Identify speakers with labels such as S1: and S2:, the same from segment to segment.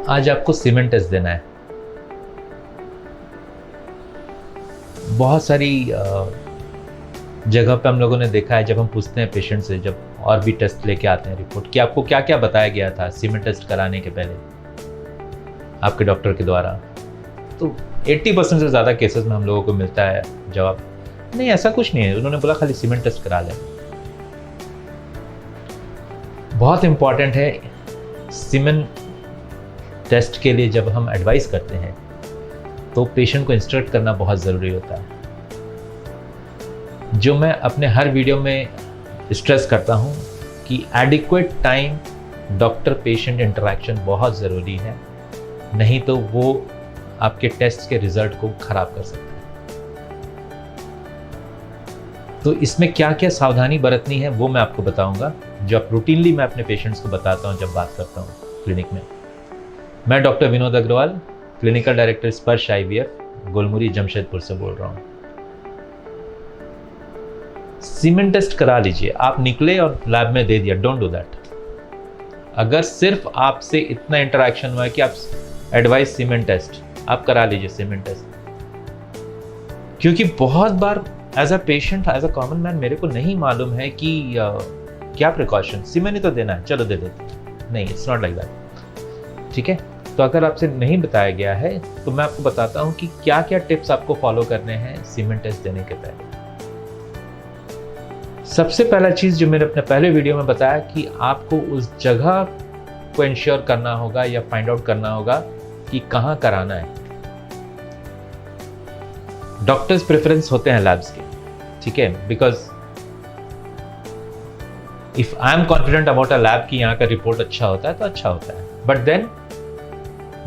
S1: आज आपको cement test देना है। बहुत सारी जगह पे हम लोगों ने देखा है, जब हम पूछते हैं पेशेंट से, जब और भी टेस्ट लेके आते हैं रिपोर्ट, कि आपको क्या क्या बताया गया था सीमेंट टेस्ट कराने के पहले आपके डॉक्टर के द्वारा, तो 80% से ज़्यादा केसेस में हम लोगों को मिलता है जवाब, नहीं ऐसा कुछ नहीं है, उन्होंने बोला खाली सीमेंट टेस्ट करा लें। बहुत इम्पॉर्टेंट है सीमेंट टेस्ट के लिए। जब हम एडवाइस करते हैं तो पेशेंट को इंस्ट्रक्ट करना बहुत ज़रूरी होता है। जो मैं अपने हर वीडियो में स्ट्रेस करता हूँ कि adequate time doctor patient interaction बहुत ज़रूरी है, नहीं तो वो आपके टेस्ट के रिजल्ट को ख़राब कर सकता है। तो इसमें क्या क्या सावधानी बरतनी है वो मैं आपको बताऊंगा, जो आप रूटीनली मैं अपने पेशेंट्स को बताता हूं जब बात करता हूं क्लिनिक में। मैं doctor Vinod Agarwal, clinical director Sparsh IVF, Golmuri Jamshedpur से बोल रहा हूं। सीमेंट टेस्ट करा लीजिए, आप निकले और लैब में दे दिया, डोंट डू दैट। अगर सिर्फ आपसे इतना इंटरेक्शन हुआ है कि आप एडवाइस सीमेंट टेस्ट, आप करा लीजिए सीमेंट टेस्ट। क्योंकि बहुत बार as a patient, as a common man, मेरे को नहीं मालूम है कि क्या प्रिकॉशन, सीमेंट ही तो देना है, चलो दे देते। नहीं, इट्स नॉट लाइक दैट। ठीक है, तो अगर आपसे नहीं बताया गया है तो मैं आपको बताता हूं कि क्या क्या टिप्स आपको फॉलो करने हैं सीमेंट टेस्ट देने के पहले। सबसे पहला चीज जो मैंने अपने पहले वीडियो में बताया कि आपको उस जगह को इंश्योर करना होगा या फाइंड आउट करना होगा कि कहां कराना है। डॉक्टर्स प्रेफरेंस होते हैं लैब्स के, ठीक है, because if I am confident about a lab कि यहाँ का रिपोर्ट अच्छा होता है तो अच्छा होता है, but then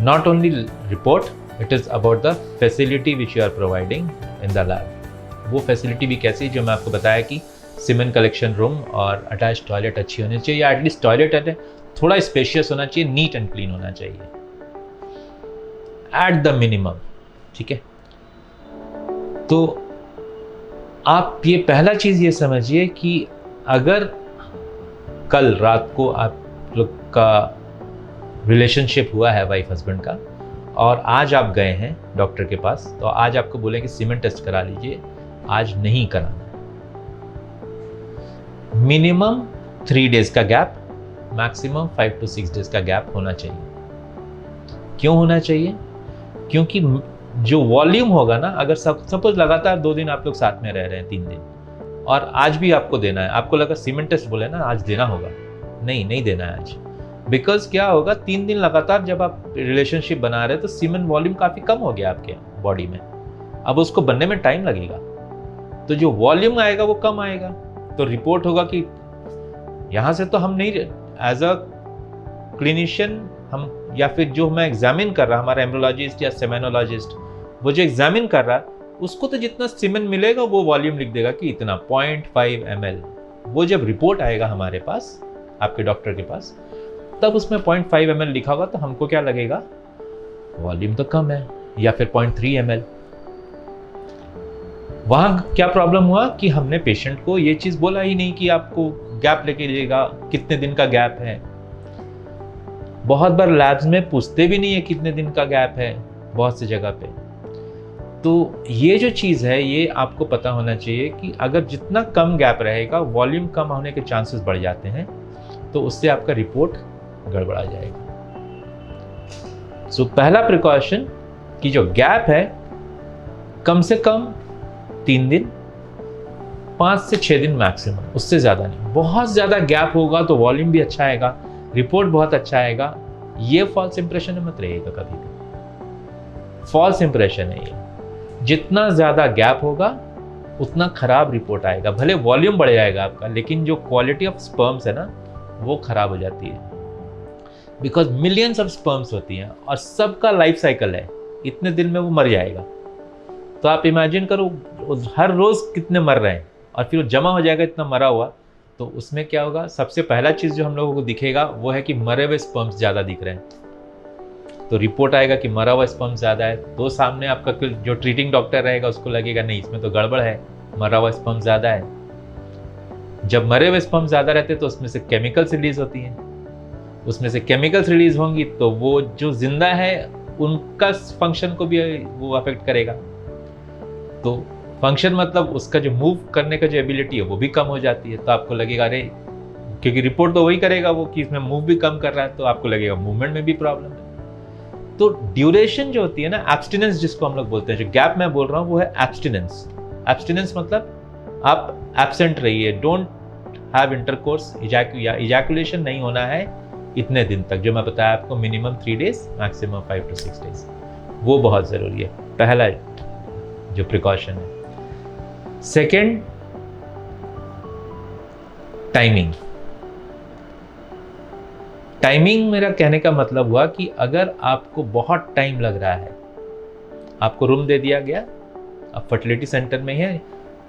S1: not only report, it is about the facility which you are providing in the lab. वो फैसिलिटी भी कैसी, जो मैं आपको बताया कि सीमेंट कलेक्शन रूम और अटैच टॉयलेट अच्छी होनी चाहिए, या एटलीस्ट टॉयलेट है थोड़ा स्पेशियस होना चाहिए, नीट एंड क्लीन होना चाहिए एट द मिनिमम। ठीक है, तो आप ये पहला चीज ये समझिए कि अगर कल रात को आप लोग का रिलेशनशिप हुआ है वाइफ हस्बैंड का, और आज आप गए हैं डॉक्टर के पास, तो आज आपको बोले कि सीमेंट टेस्ट करा लीजिए, आज नहीं कराना। मिनिमम 3 डेज का गैप, मैक्सिमम 5 to 6 डेज का गैप होना चाहिए। क्यों होना चाहिए? क्योंकि जो वॉल्यूम होगा ना, अगर सपोज लगातार 2 दिन आप लोग साथ में रह रहे हैं, 3 दिन, और आज भी आपको देना है, आपको लगा सीमेंट टेस्ट बोले ना आज देना होगा, नहीं देना है आज। बिकॉज क्या होगा, 3 दिन लगातार जब आप रिलेशनशिप बना रहे हैं तो सीमेंट वॉल्यूम काफी कम हो गया आपके बॉडी में, अब उसको बनने में टाइम लगेगा, तो जो वॉल्यूम आएगा वो कम आएगा, तो रिपोर्ट होगा कि यहां से तो हम नहीं, एज अ क्लिनिशियन हम, या फिर जो हमें एग्जामिन कर रहा, हमारा एम्ब्रोलॉजिस्ट या सेमेनोलॉजिस्ट, वो जो एग्जामिन कर रहा है उसको तो जितना सीमेंट मिलेगा वो वॉल्यूम लिख देगा कि इतना 0.5 ml। वो जब रिपोर्ट आएगा हमारे पास, आपके डॉक्टर के पास, तब उसमें 0.5 ml लिखा होगा, तो हमको क्या लगेगा, वॉल्यूम तो कम है, या फिर 0.3 ml। वहां क्या प्रॉब्लम हुआ कि हमने पेशेंट को ये चीज बोला ही नहीं कि आपको गैप लेके जाइएगा, कितने दिन का गैप है। बहुत बार लैब्स में पूछते भी नहीं है कितने दिन का गैप है बहुत सी जगह पे। तो ये जो चीज़ है ये आपको पता होना चाहिए कि अगर जितना कम गैप रहेगा, वॉल्यूम कम होने के चांसेस बढ़ जाते हैं, तो उससे आपका रिपोर्ट गड़बड़ा जाएगा। सो पहला प्रिकॉशन कि जो गैप है कम से कम 3 दिन, 5 से 6 दिन मैक्सिमम, उससे ज़्यादा नहीं। बहुत ज़्यादा गैप होगा तो वॉल्यूम भी अच्छा आएगा, रिपोर्ट बहुत अच्छा आएगा, ये फॉल्स इंप्रेशन में मत रहिएगा कभी भी। फॉल्स इंप्रेशन है ये, जितना ज़्यादा गैप होगा उतना खराब रिपोर्ट आएगा। भले वॉल्यूम बढ़ जाएगा आपका, लेकिन जो क्वालिटी ऑफ स्पर्म्स है ना वो खराब हो जाती है, बिकॉज मिलियंस ऑफ स्पर्म्स होती हैं और सबका लाइफ साइकिल है, इतने दिन में वो मर जाएगा। तो आप इमेजिन करो हर रोज कितने मर रहे हैं, और फिर वो जमा हो जाएगा इतना मरा हुआ, तो उसमें क्या होगा, सबसे पहला चीज़ जो हम लोगों को दिखेगा वो है कि मरे हुए स्पर्म्स ज़्यादा दिख रहे हैं, तो रिपोर्ट आएगा कि मरा हुआ स्पर्म ज़्यादा है। तो सामने आपका जो ट्रीटिंग डॉक्टर रहेगा उसको लगेगा नहीं, इसमें तो गड़बड़ है, मरा हुआ स्पर्म ज़्यादा है। जब मरे हुए स्पर्म ज़्यादा रहते हैं तो उसमें से केमिकल्स रिलीज होती हैं, उसमें से केमिकल्स रिलीज होंगी तो वो जो जिंदा है उनका फंक्शन को भी वो अफेक्ट करेगा। तो फंक्शन मतलब उसका जो मूव करने का जो एबिलिटी है वो भी कम हो जाती है। तो आपको लगेगा अरे, क्योंकि रिपोर्ट तो वही करेगा वो कि इसमें मूव भी कम कर रहा है, तो आपको लगेगा मूवमेंट में भी प्रॉब्लम है। तो ड्यूरेशन जो होती है ना, एब्स्टिनेंस जिसको हम लोग बोलते हैं, जो गैप मैं बोल रहा हूँ वो है एब्स्टिनेंस। एब्स्टिनेंस मतलब आप एब्सेंट रहिए, डोंट हैव इंटरकोर्स, इजैकुलेशन नहीं होना है इतने दिन तक, जो मैं बताया आपको, minimum 3 days, maximum 5 to 6 days. वो बहुत ज़रूरी है, पहला जो प्रिकॉशन है। Second, timing. टाइमिंग मेरा कहने का मतलब हुआ कि अगर आपको बहुत टाइम लग रहा है, आपको रूम दे दिया गया, आप फर्टिलिटी सेंटर में है,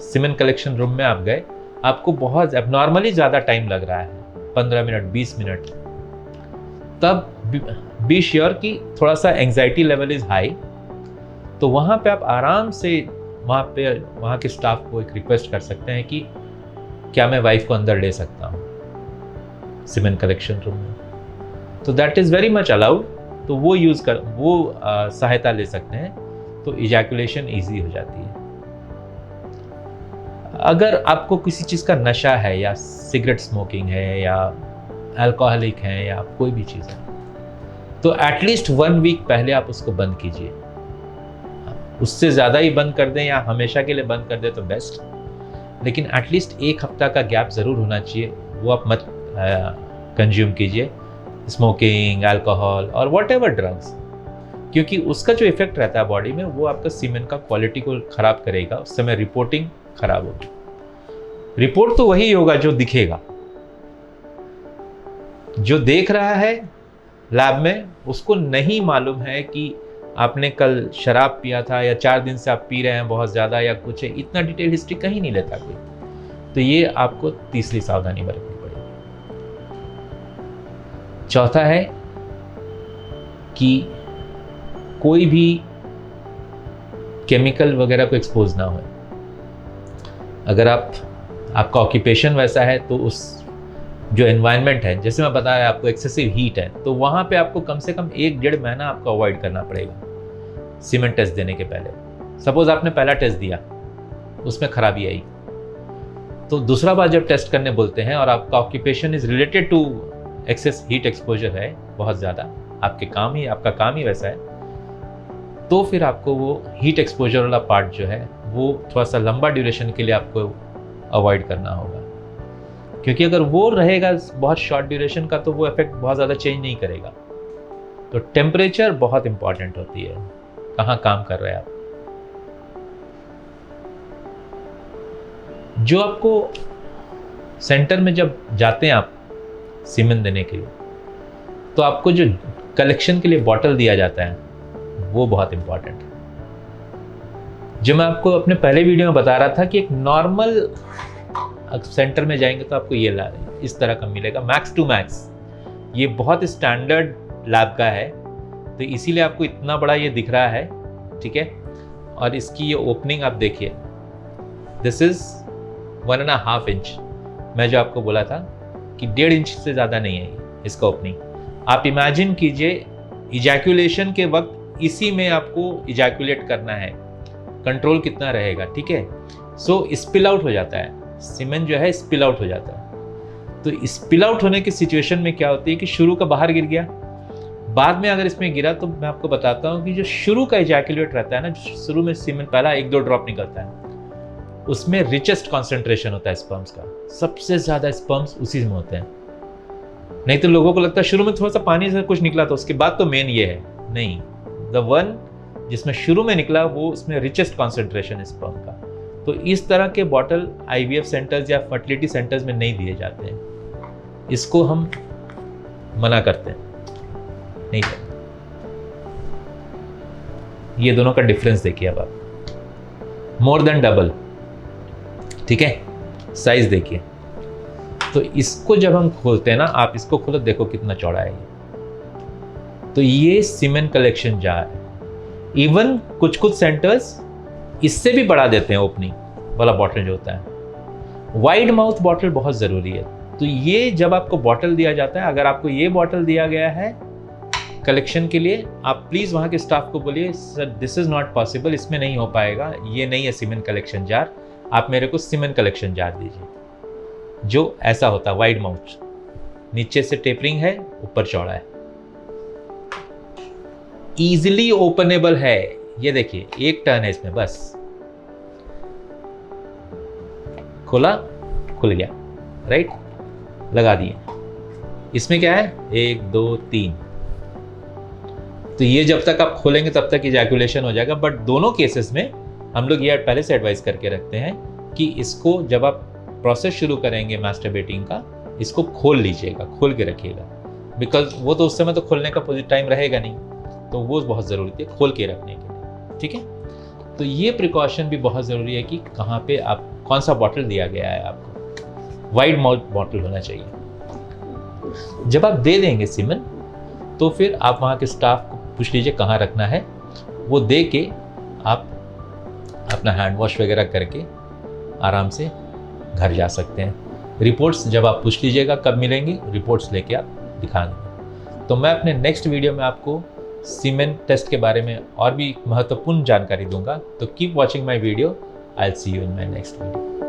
S1: सीमेन कलेक्शन रूम में आप गए, आपको बहुत एबनॉर्मली ज़्यादा टाइम लग रहा है, 15 मिनट 20 मिनट, तब बी श्योर कि थोड़ा सा एंजाइटी लेवल इज़ हाई। तो वहाँ पे आप आराम से वहाँ के स्टाफ को एक रिक्वेस्ट कर सकते हैं कि क्या मैं वाइफ को अंदर ले सकता हूँ सीमेन कलेक्शन रूम में। तो that is very much allowed. तो वो सहायता ले सकते हैं, तो इजैकुलेशन ईजी हो जाती है। अगर आपको किसी चीज़ का नशा है, या सिगरेट स्मोकिंग है, या अल्कोहलिक है, या कोई भी चीज़ है, तो एटलीस्ट 1 वीक पहले आप उसको बंद कीजिए। उससे ज़्यादा ही बंद कर दें या हमेशा के लिए बंद कर दें तो बेस्ट, लेकिन एटलीस्ट 1 हफ्ता का गैप ज़रूर होना चाहिए। वो आप मत कंज्यूम कीजिए स्मोकिंग, अल्कोहल और व्हाटएवर ड्रग्स, क्योंकि उसका जो इफेक्ट रहता है बॉडी में वो आपका सीमेन का क्वालिटी को ख़राब करेगा। उस समय रिपोर्टिंग खराब होगी। रिपोर्ट तो वही होगा जो दिखेगा, जो देख रहा है लैब में, उसको नहीं मालूम है कि आपने कल शराब पिया था या 4 दिन से आप पी रहे हैं बहुत ज़्यादा या कुछ है। इतना डिटेल हिस्ट्री कहीं नहीं लेता कोई। तो ये आपको तीसरी सावधानी बरतनी पड़ेगी। चौथा है कि कोई भी केमिकल वगैरह को एक्सपोज ना हो। अगर आपका ऑक्यूपेशन वैसा है तो उस जो एनवायरनमेंट है, जैसे मैं बताया आपको एक्सेसिव हीट है, तो वहाँ पे आपको कम से कम 1-1.5 महीना आपको अवॉइड करना पड़ेगा सीमेन टेस्ट देने के पहले। सपोज आपने पहला टेस्ट दिया, उसमें खराबी आई, तो दूसरा बार जब टेस्ट करने बोलते हैं और आपका occupation is related to excess heat exposure है बहुत ज़्यादा, आपका काम ही वैसा है, तो फिर आपको वो हीट एक्सपोजर वाला पार्ट जो है वो थोड़ा सा लंबा ड्यूरेशन के लिए आपको अवॉइड करना होगा। क्योंकि अगर वो रहेगा बहुत शॉर्ट ड्यूरेशन का तो वो इफेक्ट बहुत ज़्यादा चेंज नहीं करेगा। तो टेम्परेचर बहुत इंपॉर्टेंट होती है, कहाँ काम कर रहे हैं आप। जो आपको सेंटर में जब जाते हैं आप सीमेन देने के लिए, तो आपको जो कलेक्शन के लिए बॉटल दिया जाता है वो बहुत इंपॉर्टेंट है। जो मैं आपको अपने पहले वीडियो में बता रहा था कि एक नॉर्मल सेंटर में जाएंगे तो आपको ये इस तरह का मिलेगा, मैक्स टू मैक्स। ये बहुत स्टैंडर्ड लैब का है, तो इसीलिए आपको इतना बड़ा ये दिख रहा है, ठीक है। और इसकी ये ओपनिंग आप देखिए, दिस इज 1.5 इंच। मैं जो आपको बोला था कि 1.5 इंच से ज़्यादा नहीं है इसका ओपनिंग। आप इमेजिन कीजिए इजैकुलेशन के वक्त इसी में आपको इजैकुलेट करना है, कंट्रोल कितना रहेगा, ठीक है। सो स्पिल आउट हो जाता है, सीमेन जो है स्पिल आउट हो जाता है। तो स्पिल आउट होने की सिचुएशन में क्या होती है कि शुरू का बाहर गिर गया, बाद में अगर इसमें गिरा तो मैं आपको बताता हूँ कि जो शुरू का इजैकुलेट रहता है ना, शुरू में सीमेन पहला 1-2 ड्रॉप निकलता है, उसमें रिचेस्ट कॉन्सेंट्रेशन होता है स्पर्म्स का, सबसे ज़्यादा स्पर्म्स उसी में होते हैं। नहीं तो लोगों को लगता है शुरू में थोड़ा सा पानी से कुछ निकला तो उसके बाद तो मेन ये है, नहीं। द वन जिसमें शुरू में निकला वो उसमें रिचेस्ट कॉन्सेंट्रेशन स्पर्म का। तो इस तरह के बॉटल IVF सेंटर्स या फर्टिलिटी सेंटर्स में नहीं दिए जाते हैं, इसको हम मना करते हैं, नहीं करते। ये दोनों का डिफरेंस देखिए अब आप, मोर देन डबल, ठीक है। साइज देखिए, तो इसको जब हम खोलते हैं ना, आप इसको खोलो, देखो कितना चौड़ा है ये। तो ये सीमेन कलेक्शन जार है। इवन कुछ सेंटर्स इससे भी बढ़ा देते हैं ओपनिंग वाला बॉटल जो होता है। वाइड माउथ बॉटल बहुत ज़रूरी है, तो ये जब आपको बॉटल दिया जाता है, अगर आपको ये बॉटल दिया गया है कलेक्शन के लिए, आप प्लीज़ वहाँ के स्टाफ को बोलिए sir this is not possible, इसमें नहीं हो पाएगा, ये नहीं है सीमेंट कलेक्शन जार, आप मेरे को सीमेंट कलेक्शन जार दीजिए जो ऐसा होता है वाइड माउथ, नीचे से टेपरिंग है, ऊपर चौड़ा है, इजीली ओपनेबल है। ये देखिए एक टर्न है इसमें, बस खोला खुल गया, राइट, लगा दिए। इसमें क्या है 1 2 3, तो ये जब तक आप खोलेंगे तब तक इजैकुलेशन हो जाएगा। बट दोनों केसेस में हम लोग ये पहले से एडवाइस करके रखते हैं कि इसको जब आप प्रोसेस शुरू करेंगे मास्टरबेटिंग का, इसको खोल लीजिएगा, खोल के रखिएगा, बिकॉज वो तो उस समय तो खोलने का टाइम रहेगा नहीं, तो वो बहुत ज़रूरी है खोल के रखने के लिए, ठीक है। तो ये प्रिकॉशन भी बहुत ज़रूरी है कि कहाँ पे आप कौन सा बॉटल दिया गया है आपको, वाइड माउथ बॉटल होना चाहिए। जब आप दे देंगे सीमेंट तो फिर आप वहाँ के स्टाफ को पूछ लीजिए कहाँ रखना है, वो दे के आप अपना हैंड वॉश वगैरह करके आराम से घर जा सकते हैं। रिपोर्ट्स जब आप पूछ लीजिएगा कब मिलेंगी, रिपोर्ट्स लेके आप दिखा देंगे। तो मैं अपने नेक्स्ट वीडियो में आपको सीमेंट टेस्ट के बारे में और भी महत्वपूर्ण जानकारी दूंगा। तो keep watching my video, I will see you in my next video.